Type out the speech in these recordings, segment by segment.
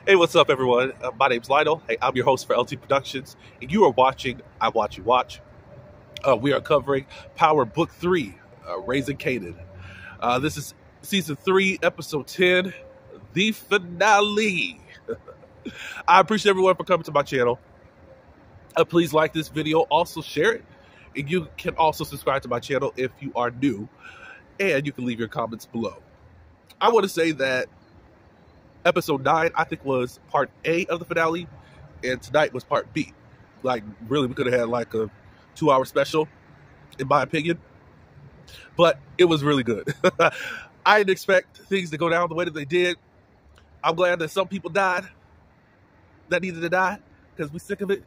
Hey, what's up, everyone? My name's Lionel. Hey, I'm your host for LT Productions, and you are watching I Watch You Watch. We are covering Power Book 3, Raising Kanan. This is Season 3, Episode 10, the finale. I appreciate everyone for coming to my channel. Please like this video, also share it, and you can also subscribe to my channel if you are new, and you can leave your comments below. I want to say that Episode 9, I think, was part A of the finale, and tonight was part B. Like, really, we could have had like a 2-hour special, in my opinion. But it was really good. I didn't expect things to go down the way that they did. I'm glad that some people died that needed to die, because we're sick of it.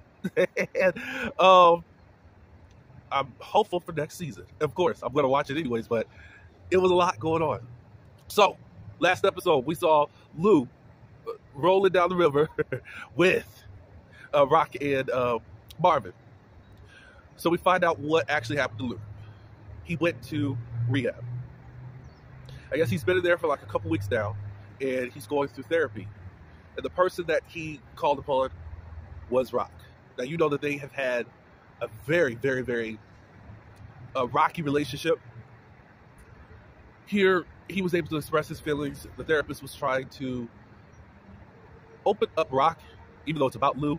And, I'm hopeful for next season. Of course, I'm going to watch it anyways, but it was a lot going on. So, last episode, we saw Lou rolling down the river with Rock and Marvin. So we find out what actually happened to Lou. He went to rehab. I guess he's been in there for like a couple weeks now, and he's going through therapy. And the person that he called upon was Rock. Now, you know that they have had a very, very, very rocky relationship. Here, he was able to express his feelings. The therapist was trying to open up Rock, even though it's about Lou.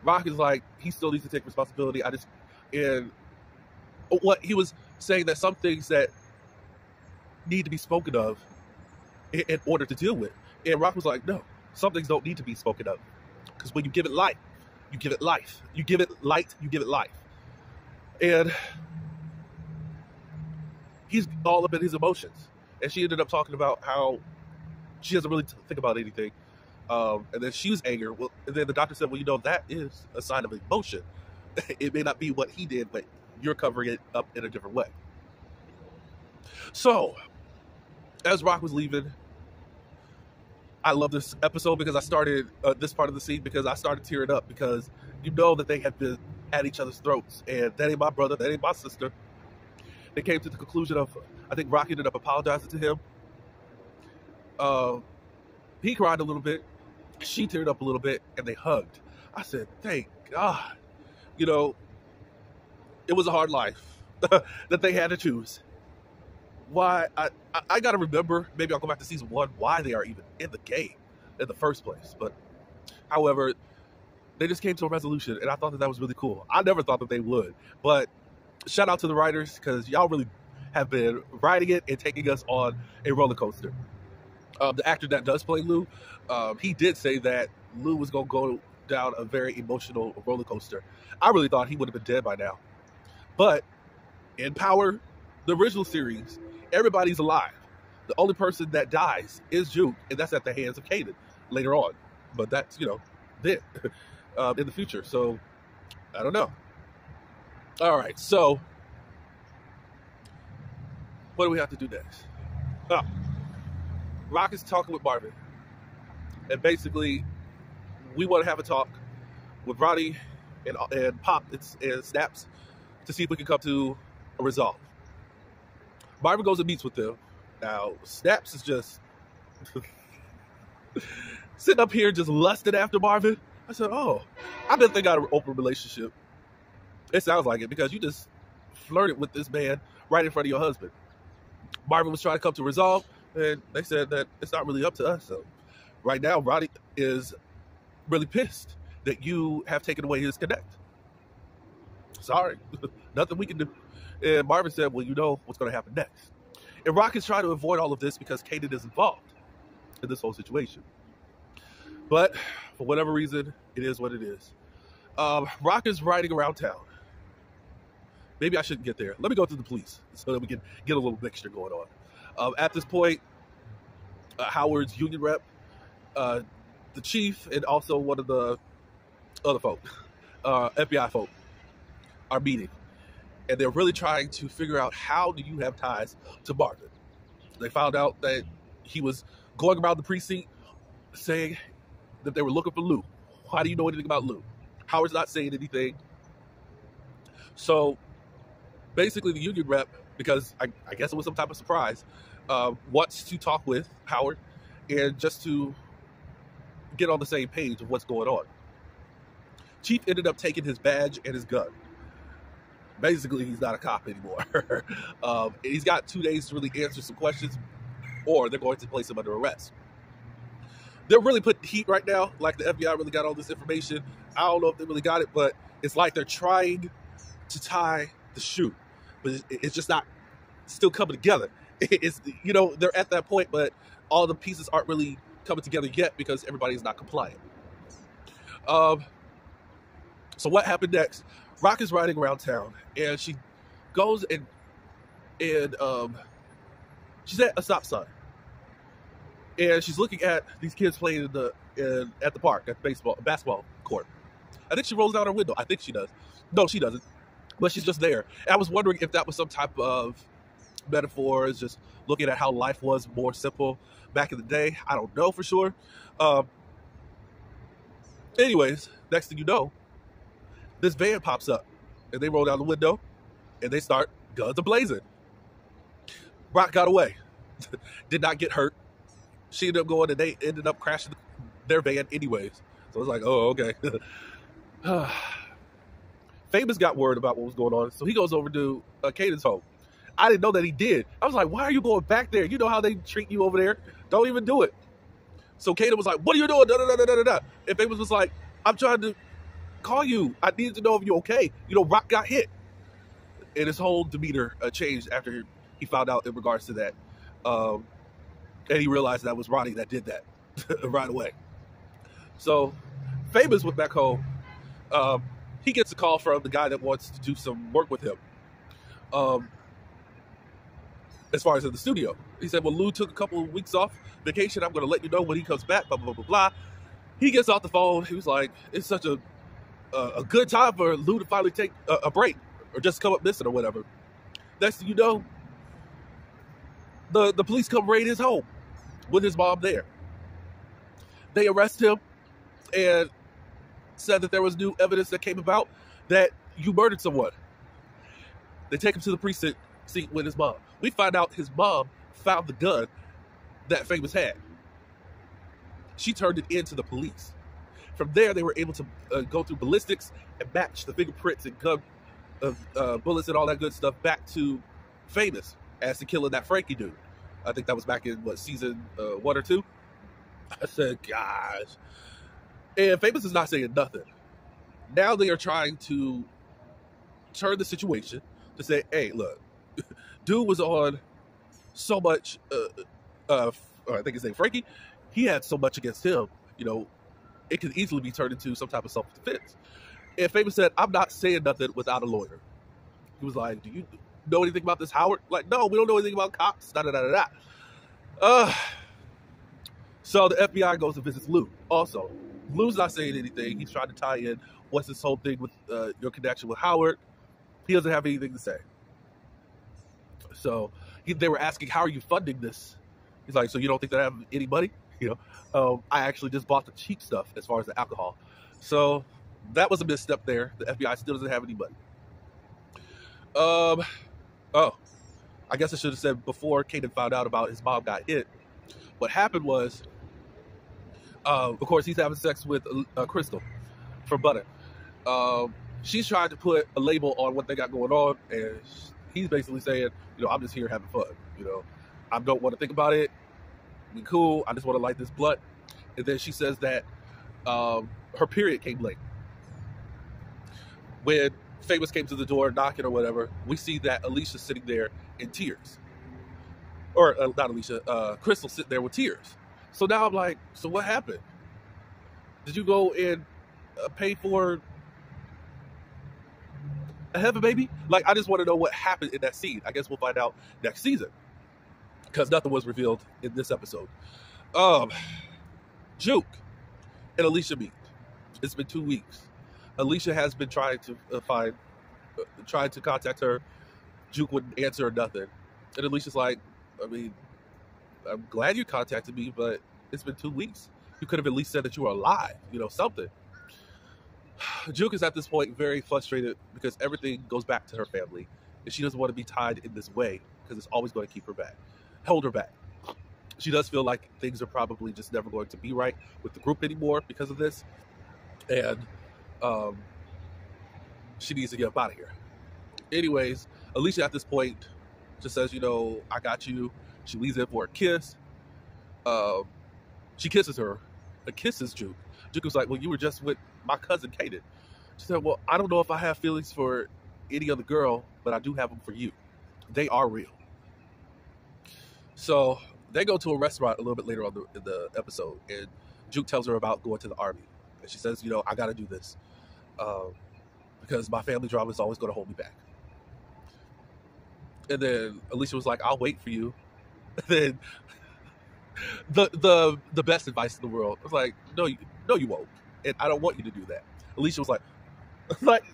Rock is like, he still needs to take responsibility. And what he was saying, that some things that need to be spoken of in order to deal with. And Rock was like, no, some things don't need to be spoken of. Because when you give it light, you give it life. You give it light, you give it life. And he's all up in his emotions. And she ended up talking about how she doesn't really think about anything. And then she was angry. Well, and then the doctor said, well, you know, that is a sign of emotion. It may not be what he did, but you're covering it up in a different way. So, as Rock was leaving, I love this episode because I started this part of the scene because I started tearing up, because you know that they have been at each other's throats. And that ain't my brother, that ain't my sister. They came to the conclusion of, I think Rock ended up apologizing to him. He cried a little bit. She teared up a little bit, and they hugged. I said, thank God. You know, it was a hard life that they had to choose. Why, I got to remember, maybe I'll go back to season 1, why they are even in the game in the first place. But, however, they just came to a resolution, and I thought that was really cool. I never thought that they would. But shout out to the writers, because y'all really have been writing it and taking us on a roller coaster. The actor that does play Lou, he did say that Lou was going to go down a very emotional roller coaster. I really thought he would have been dead by now. But in Power, the original series, everybody's alive. The only person that dies is Juke, and that's at the hands of Kanan later on. But that's, you know, then in the future. So, I don't know. All right, so what do we have to do next? Oh. Rock is talking with Marvin, and we want to have a talk with Ronnie and Pop and Snaps to see if we can come to a resolve. Marvin goes and meets with them. Now, Snaps is just sitting up here just lusting after Marvin. I said, oh, I bet they got an open relationship. It sounds like it, because you just flirted with this man right in front of your husband. Marvin was trying to come to resolve, and they said that it's not really up to us. So right now, Roddy is really pissed that you have taken away his connect. Sorry, nothing we can do. And Marvin said, well, you know what's going to happen next. And Rock is trying to avoid all of this because Kanan is involved in this whole situation. But for whatever reason, it is what it is. Rock is riding around town. Maybe I shouldn't get there. Let me go to the police so that we can get a little mixture going on. At this point, Howard's union rep, the chief, and also one of the other folk, FBI folk, are meeting. And they're really trying to figure out, how do you have ties to Marvin? They found out that he was going around the precinct saying that they were looking for Lou. How do you know anything about Lou? Howard's not saying anything. So basically the union rep, because I guess it was some type of surprise, wants to talk with Howard and just to get on the same page of what's going on. Chief ended up taking his badge and his gun. Basically, he's not a cop anymore. He's got 2 days to really answer some questions, or they're going to place him under arrest. They're really putting heat right now, like the FBI really got all this information. I don't know if they really got it, but it's like they're trying to tie the shoe, but it's just not still coming together. It's, you know, they're at that point, but all the pieces aren't really coming together yet because everybody's not compliant. So what happened next? Rock is riding around town, and she goes and she's at a stop sign, and she's looking at these kids playing at the park, at the basketball court. I think she rolls down her window. I think she does. No, she doesn't. But she's just there. And I was wondering if that was some type of metaphor, is just looking at how life was more simple back in the day. I don't know for sure. Anyways, next thing you know, this van pops up, and they roll down the window, and they start guns a-blazing. Rock got away. Did not get hurt. She ended up going, and they ended up crashing their van anyways. So it's like, oh, okay. Famous got word about what was going on, so he goes over to Kanan's home. I didn't know that he did. I was like, why are you going back there? You know how they treat you over there. Don't even do it. So Kanan was like, what are you doing? Da-da-da-da-da-da. And Famous was like, I'm trying to call you. I needed to know if you're okay. You know, Rock got hit. And his whole demeanor changed after he found out in regards to that. And he realized that was Ronnie that did that right away. So Famous went back home. He gets a call from the guy that wants to do some work with him. As far as in the studio. He said, well, Lou took a couple of weeks off vacation. I'm going to let you know when he comes back, blah, blah, blah, blah. He gets off the phone. He was like, it's such a good time for Lou to finally take a break or just come up missing or whatever. Next thing you know, the police come raid his home with his mom there. They arrest him and said that there was new evidence that came about that you murdered someone. They take him to the precinct seat with his mom. We find out his mom found the gun that Famous had. She turned it into the police. From there, they were able to go through ballistics and match the fingerprints and gun bullets and all that good stuff back to Famous as to killing that Frankie dude. I think that was back in, what, season 1 or 2? I said, gosh. And Famous is not saying nothing. Now they are trying to turn the situation to say, hey, look, dude was on so much, I think his name Frankie, he had so much against him, you know, it could easily be turned into some type of self-defense. And Famous said, I'm not saying nothing without a lawyer. He was like, do you know anything about this, Howard? Like, no, we don't know anything about cops, da-da-da-da-da. So the FBI goes and visits Lou. Also, Lou's not saying anything. He's trying to tie in what's this whole thing with your connection with Howard. He doesn't have anything to say. So they were asking, how are you funding this? He's like, so you don't think that I have any money? You know, I actually just bought the cheap stuff as far as the alcohol. So that was a misstep there. The FBI still doesn't have any money. Oh, I guess I should have said before Kanan found out about his mom got hit. What happened was, of course, he's having sex with Crystal from Butter. She's trying to put a label on what they got going on, and he's basically saying, you know, I'm just here having fun. You know, I don't want to think about it. Be cool. I just want to light this blunt. And then she says that her period came late. When Famous came to the door knocking or whatever, we see that Alicia's sitting there in tears. Or not Alicia, Crystal sitting there with tears. So now I'm like, so what happened? Did you go and pay for a heaven baby? Like, I just want to know what happened in that scene. I guess we'll find out next season, because nothing was revealed in this episode. Juke and Alicia meet. It's been 2 weeks. Alicia has been trying to contact her. Juke wouldn't answer or nothing. And Alicia's like, I mean, I'm glad you contacted me, but it's been 2 weeks. You could have at least said that you were alive, you know, something. Juke is at this point very frustrated because everything goes back to her family, and she doesn't want to be tied in this way because it's always going to keep her back, hold her back. She does feel like things are probably just never going to be right with the group anymore because of this. And she needs to get up out of here. Anyways, Alicia at this point just says, I got you. She leaves in for a kiss. She kisses her. Kisses Juke. Juke was like, well, you were just with my cousin Kanan. She said, well, I don't know if I have feelings for any other girl, but I do have them for you. They are real. So they go to a restaurant a little bit later on in the episode, and Juke tells her about going to the army. And she says, I got to do this because my family drama is always going to hold me back. And then Alicia was like, I'll wait for you. And then the best advice in the world was like, no, you won't. And I don't want you to do that. Alicia was like,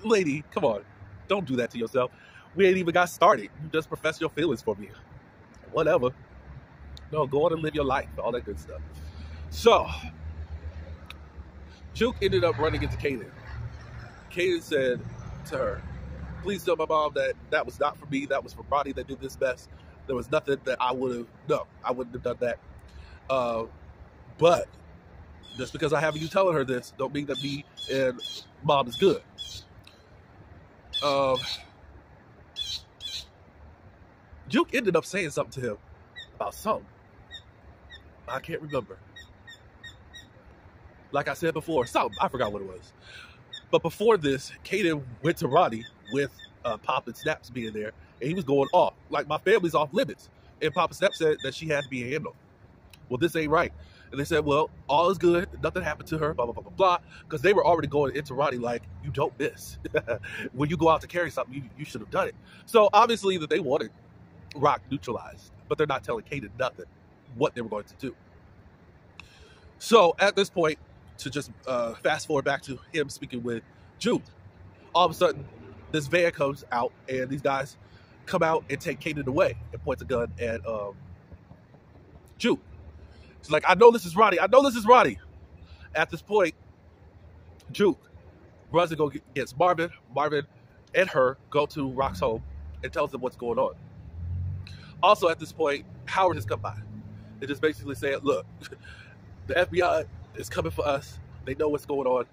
lady, come on. Don't do that to yourself. We ain't even got started. You just profess your feelings for me. Whatever. No, go on and live your life. All that good stuff. So, Juke ended up running into Kanan. Kanan said to her, please tell my mom that that was not for me. That was for Ronnie that did this best. There was nothing that I wouldn't have done that. But just because I have you telling her this, don't mean that me and mom is good. Juke ended up saying something to him about something. I can't remember. Like I said before, something. I forgot what it was. But before this, Kanan went to Ronnie with Pop and Snaps being there, and he was going off. Like, my family's off limits. And Papa Snap said that she had to be handled. Well, this ain't right. And they said, well, all is good. Nothing happened to her, blah, blah, blah, blah, blah. Because they were already going into Ronnie like, you don't miss. When you go out to carry something, you should have done it. So, obviously, that they wanted Rock neutralized. But they're not telling Kanan nothing, what they were going to do. So, at this point, to just fast forward back to him speaking with Juke, all of a sudden, this van comes out, and these guys come out and take Kanan away and points a gun at Juke. She's like, I know this is Ronnie. I know this is Ronnie. At this point, Juke runs and go gets Marvin. Marvin and her go to Rock's home and tells them what's going on. Also, at this point, Howard has come by. They just basically saying, look, the FBI is coming for us. They know what's going on.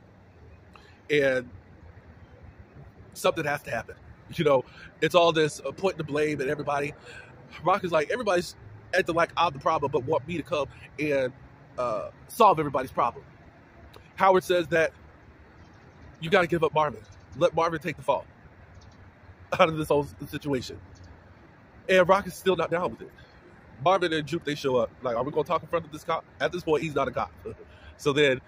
And something has to happen. It's all this pointing the blame at everybody. Rock is like, everybody's acting like I'm the problem, but want me to come and solve everybody's problem. Howard says that you got to give up Marvin. Let Marvin take the fall out of this whole situation. And Rock is still not down with it. Marvin and Juke, they show up. Like, are we going to talk in front of this cop? At this point, he's not a cop. So then,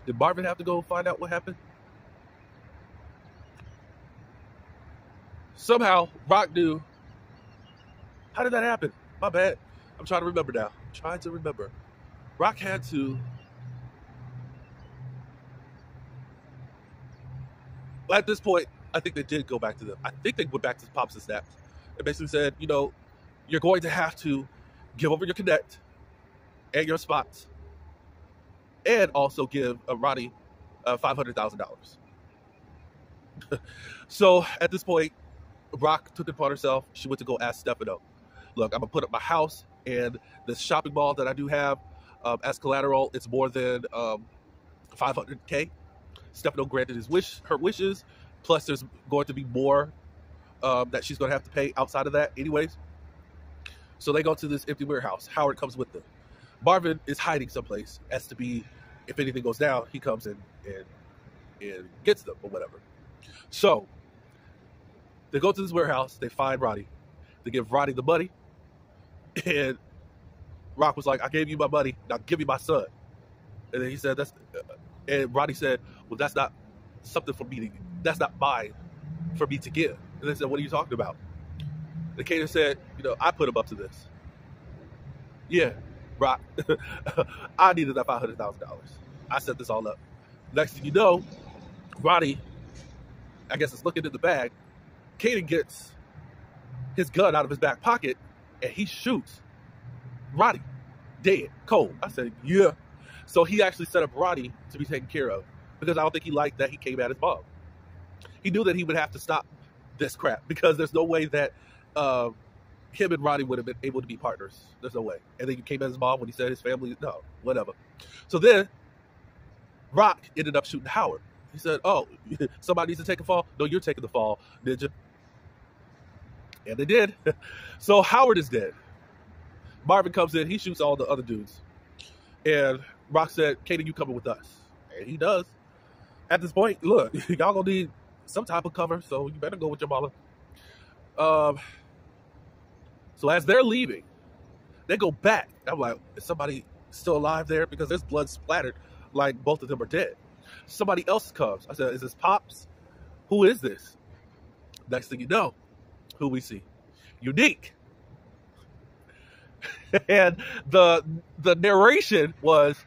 did Marvin have to go find out what happened? Somehow, Rock knew. How did that happen? My bad. I'm trying to remember now. Rock had to. At this point, I think they did go back to them. I think they went back to Pops and Snaps. They basically said, you're going to have to give over your Connect and your spots, and also give Ronnie $500,000. So at this point, Rock took it upon herself. She went to go ask Stefano, look, I'm going to put up my house and this shopping mall that I do have as collateral. It's more than $500K. Stefano granted her wishes, plus there's going to be more that she's going to have to pay outside of that anyways. So they go to this empty warehouse. Howard comes with them. Marvin is hiding someplace as to be, if anything goes down, he comes in and gets them or whatever. So they go to this warehouse. They find Ronnie. They give Ronnie the money. And Rock was like, I gave you my money. Now give me my son. And then he said, and Ronnie said, well, that's not something for me to, that's not mine for me to give. And they said, what are you talking about? And Kanan said, I put him up to this. Yeah, Rock. I needed that $500,000. I set this all up. Next thing you know, Ronnie, I guess, is looking in the bag. Kanan gets his gun out of his back pocket, and he shoots Ronnie dead, cold. I said, yeah. So he actually set up Ronnie to be taken care of, because I don't think he liked that he came at his mom. He knew that he would have to stop this crap, because there's no way that him and Ronnie would have been able to be partners. There's no way. And then you came at his mom when he said his family, no, whatever. So then Rock ended up shooting Howard. He said, oh, somebody needs to take a fall. No, you're taking the fall, Ninja. And they did. So Howard is dead. Marvin comes in. He shoots all the other dudes. And Rock said, Kanan, you coming with us? And he does. At this point, look, y'all gonna need some type of cover, so you better go with your mama. So as they're leaving, they go back. I'm like, is somebody still alive there? Because there's blood splattered, like both of them are dead. Somebody else comes. I said, is this Pops? Who is this? Next thing you know, who we see? Unique. And the narration was,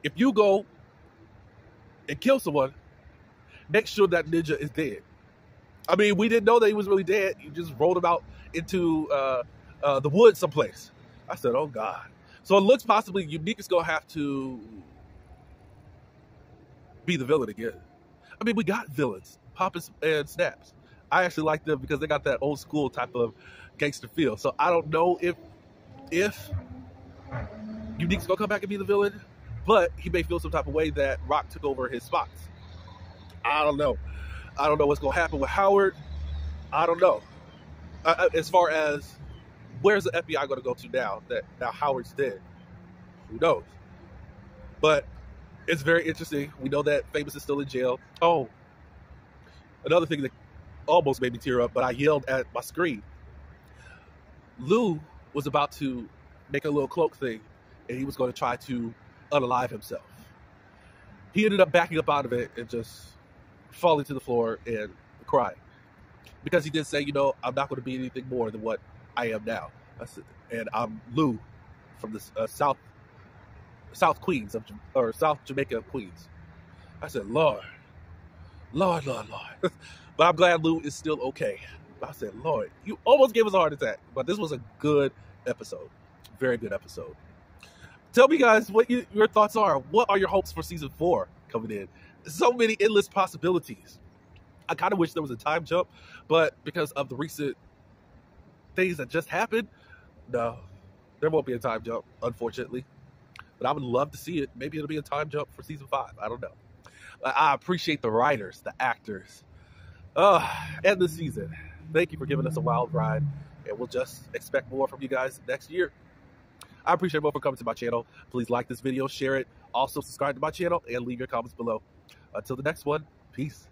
if you go and kill someone, make sure that ninja is dead. I mean, we didn't know that he was really dead. You just rolled him out into the woods someplace. I said, oh, God. So it looks possibly Unique is going to have to be the villain again. I mean, we got villains, Poppins and Snaps. I actually like them because they got that old school type of gangster feel. So I don't know if Unique's going to come back and be the villain, but he may feel some type of way that Rock took over his spots. I don't know. I don't know what's going to happen with Howard. I don't know. As far as where's the FBI going to go to now that now Howard's dead? Who knows? But it's very interesting. We know that Famous is still in jail. Oh, another thing that almost made me tear up, but I yelled at my screen. Lou was about to make a little cloak thing, and he was going to try to unalive himself. He ended up backing up out of it and just falling to the floor and crying. Because he did say, you know, I'm not going to be anything more than what I am now. And I'm Lou from the South Queens, or South Jamaica Queens. I said, Lord. But I'm glad Lou is still okay. I said, Lord, you almost gave us a heart attack. But this was a good episode. Very good episode. Tell me, guys, what your thoughts are. What are your hopes for season 4 coming in? So many endless possibilities. I kind of wish there was a time jump, but because of the recent things that just happened, no, there won't be a time jump, unfortunately. But I would love to see it. Maybe it'll be a time jump for season 5. I don't know. I appreciate the writers, the actors, and the season. Thank you for giving us a wild ride, and we'll just expect more from you guys next year. I appreciate everyone for coming to my channel. Please like this video, share it. Also, subscribe to my channel and leave your comments below. Until the next one, peace.